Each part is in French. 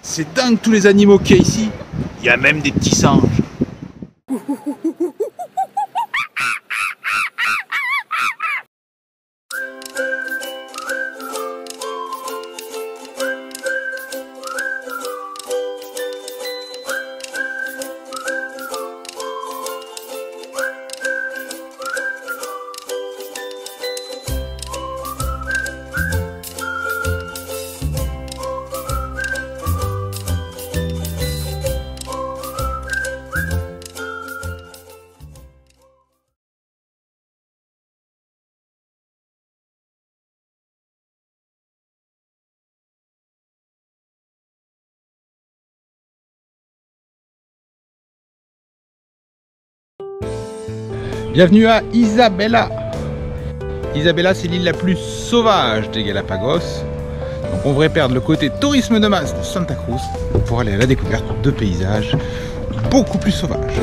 C'est dingue tous les animaux qu'il y a ici. Il y a même des petits singes. Bienvenue à Isabela. Isabela, c'est l'île la plus sauvage des Galapagos. Donc on devrait perdre le côté tourisme de masse de Santa Cruz pour aller à la découverte de paysages beaucoup plus sauvages.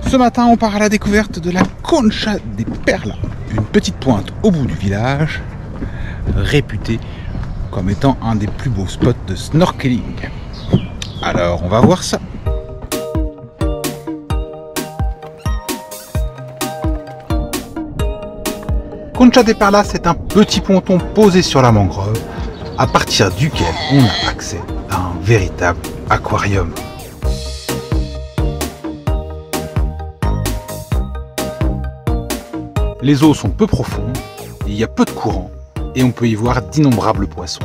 Ce matin, on part à la découverte de la Concha de Perla, une petite pointe au bout du village, réputée comme étant un des plus beaux spots de snorkeling. Alors on va voir ça. Concha de Perla, c'est un petit ponton posé sur la mangrove, à partir duquel on a accès à un véritable aquarium. Les eaux sont peu profondes, il y a peu de courant, et on peut y voir d'innombrables poissons.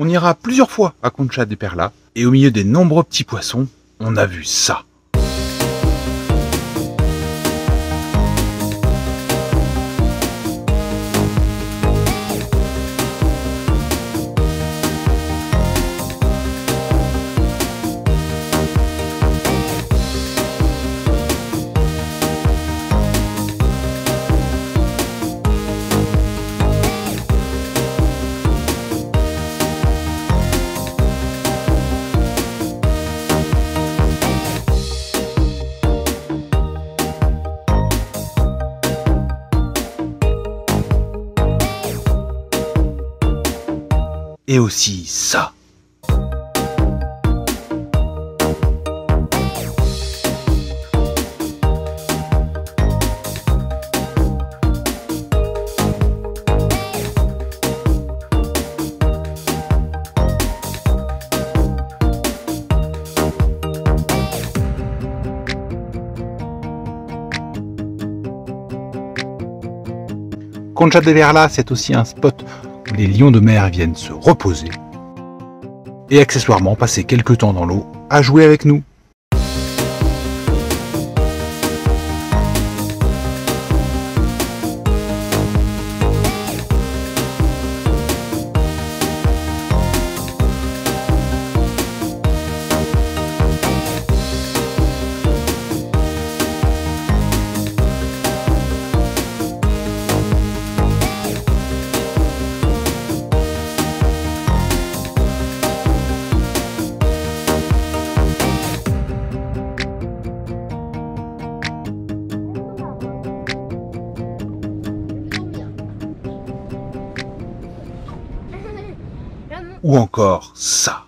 On ira plusieurs fois à Concha de Perla, et au milieu des nombreux petits poissons, on a vu ça. Et aussi ça. Concha de Perla, c'est aussi un spot où les lions de mer viennent se reposer et accessoirement passer quelques temps dans l'eau à jouer avec nous. Ou encore ça.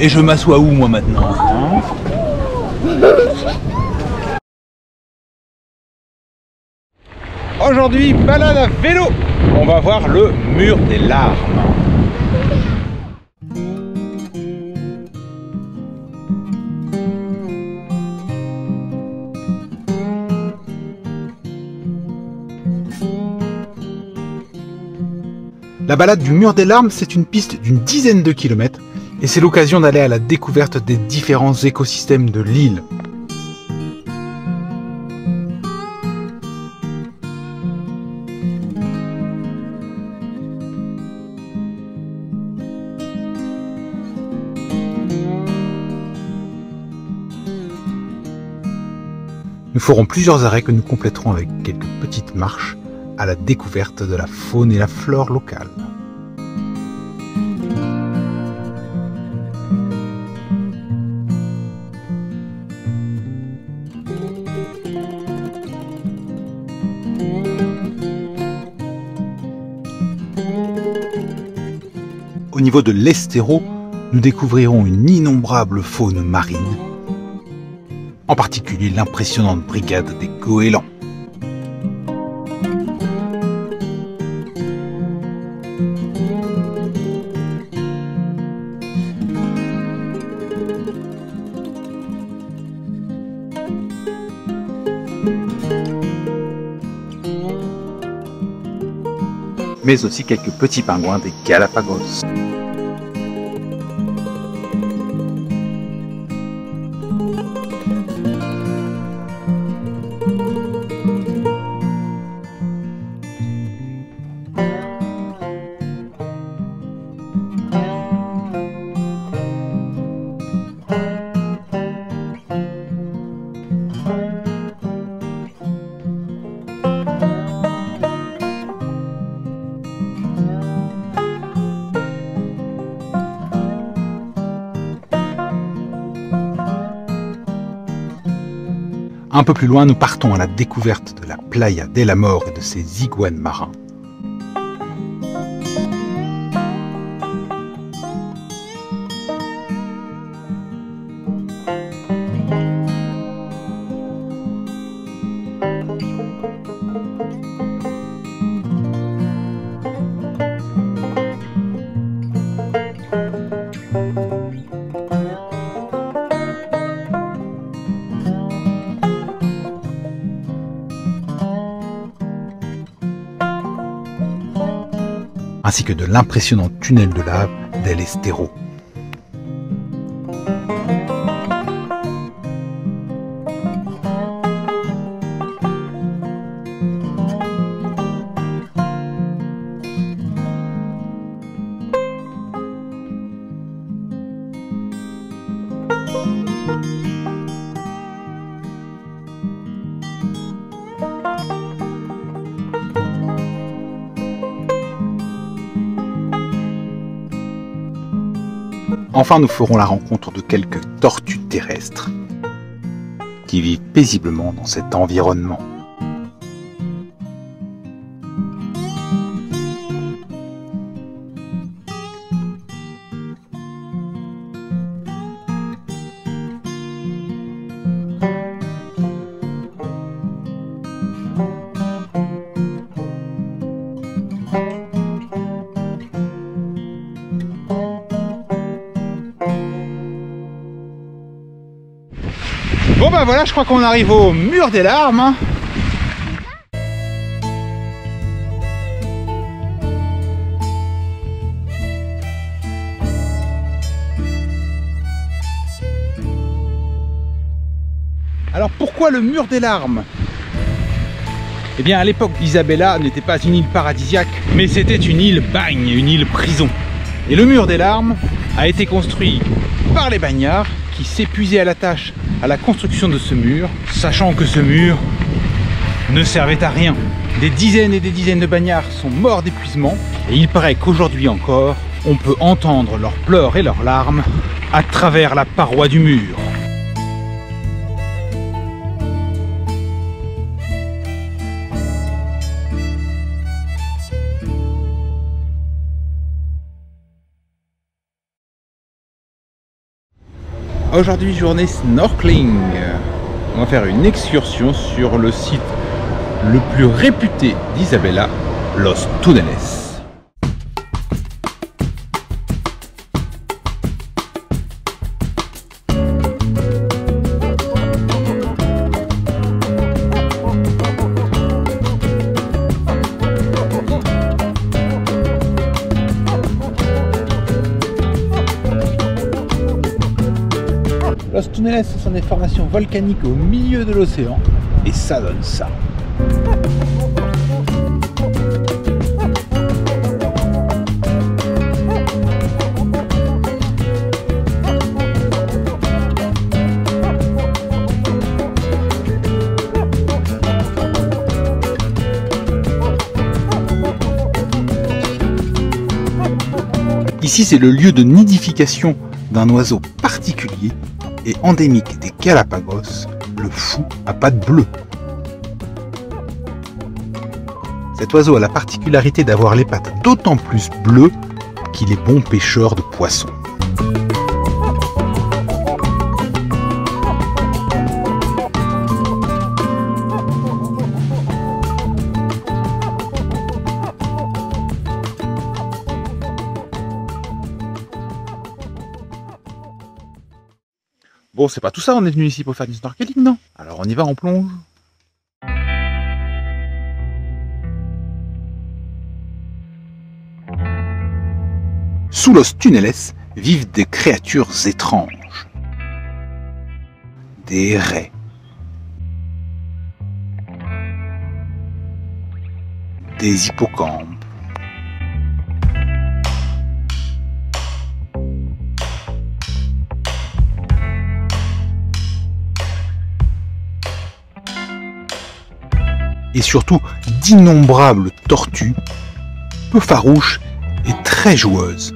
Et je m'assois où moi maintenant, hein? Aujourd'hui, balade à vélo. On va voir le mur des larmes. La balade du mur des larmes, c'est une piste d'une dizaine de kilomètres et c'est l'occasion d'aller à la découverte des différents écosystèmes de l'île. Nous ferons plusieurs arrêts que nous compléterons avec quelques petites marches à la découverte de la faune et la flore locale. Au niveau de l'Estero, nous découvrirons une innombrable faune marine, en particulier l'impressionnante brigade des goélands. Mais aussi quelques petits pingouins des Galapagos. Un peu plus loin, nous partons à la découverte de la Playa del Amor et de ses iguanes marins. Ainsi que de l'impressionnant tunnel de lave d'El Estero. Enfin, nous ferons la rencontre de quelques tortues terrestres qui vivent paisiblement dans cet environnement. Bon ben voilà, je crois qu'on arrive au mur des larmes. Alors pourquoi le mur des larmes? Eh bien à l'époque d'Isabella n'était pas une île paradisiaque, mais c'était une île bagne, une île prison. Et le mur des larmes a été construit par les bagnards qui s'épuisaient à la tâche à la construction de ce mur, sachant que ce mur ne servait à rien. Des dizaines et des dizaines de bagnards sont morts d'épuisement et il paraît qu'aujourd'hui encore, on peut entendre leurs pleurs et leurs larmes à travers la paroi du mur. Aujourd'hui, journée snorkeling. On va faire une excursion sur le site le plus réputé d'Isabela, Los Túneles. Los Túneles, ce sont des formations volcaniques au milieu de l'océan et ça donne ça. Ici, c'est le lieu de nidification d'un oiseau particulier et endémique des Galapagos, le fou à pattes bleues. Cet oiseau a la particularité d'avoir les pattes d'autant plus bleues qu'il est bon pêcheur de poissons. Bon, c'est pas tout ça, on est venu ici pour faire du snorkeling, non? Alors on y va, on plonge. Sous Los Túneles vivent des créatures étranges. Des raies. Des hippocampes. Et surtout d'innombrables tortues, peu farouches et très joueuses.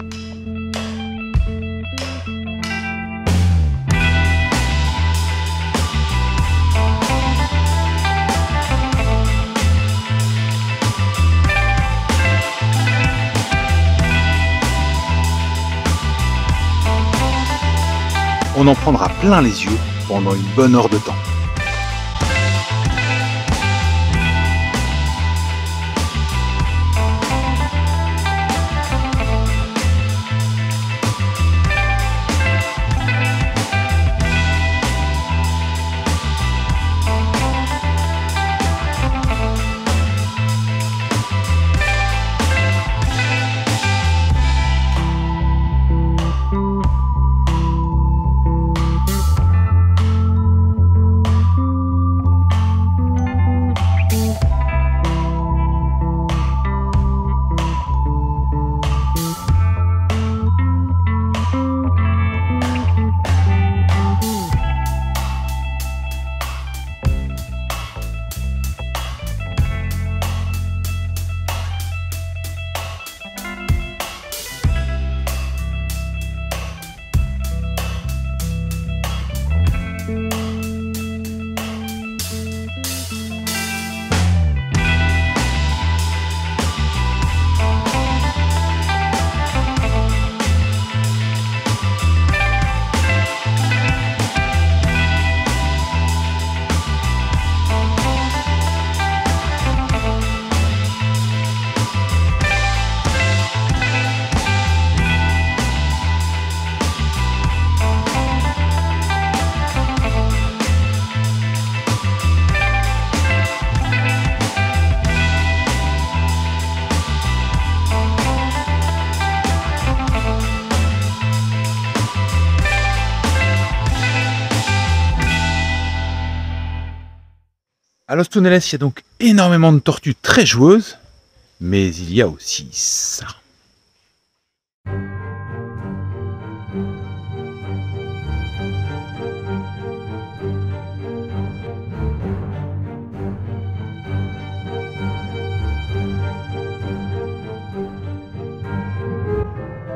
On en prendra plein les yeux pendant une bonne heure de temps. À Los Túneles, il y a donc énormément de tortues très joueuses, mais il y a aussi ça.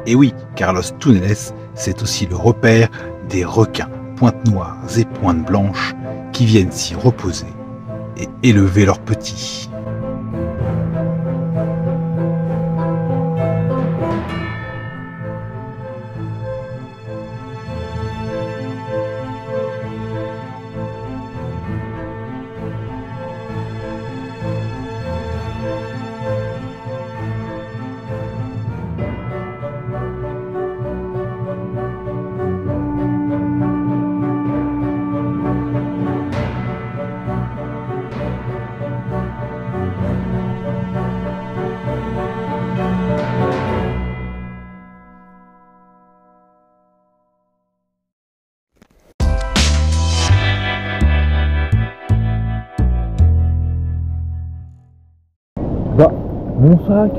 Et oui, car Los Túneles, c'est aussi le repère des requins, pointes noires et pointes blanches, qui viennent s'y reposer et élever leurs petits. Bah, mon sac.